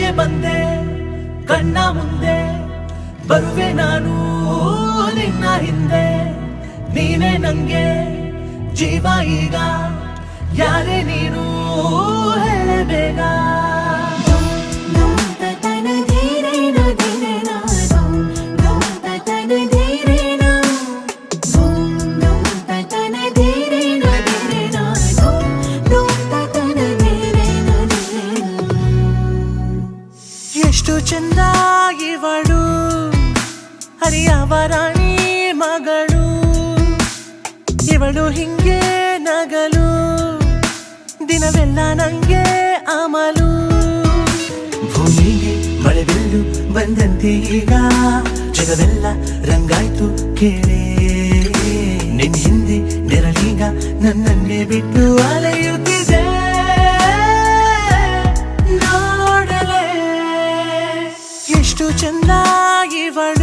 ಯಾಕೆ ಬಂದೆ ಕಣ್ಣ ಮುಂದೆ ಬರುವೆ ನಾನು ನಿನ್ನ ಹಿಂದೆ ನೀನೇ ನಂಗೆ ಜೀವ ಈಗ ಯಾರೇ ನೀನು ಹೇಳೆ ಬೇಗ ಎಷ್ಟು ಚಂದ ಇವಳು ಹರಿಯವರಾಣಿ ಮಗಳು ಇವಳು ಹಿಂಗೆ ನಗಲು ದಿನವೆಲ್ಲ ನಂಗೆ ಅಮಲು ಭೂಮಿಗೆ ಮಳೆ ಬೀಳು ಬಂದಂತೆ ಈಗ ಜಗವೆಲ್ಲ ರಂಗಾಯ್ತು ಕೇಳೇ ನಿನ್ ಹಿಂದೆ ನೆರಳೀಗ ನನ್ನನ್ನೇ ಬಿಟ್ಟು ಅಲೆಯುತ್ತಿದೆ ನೋಡಲೇ ಎಷ್ಟು ಚಂದ ಇವಳು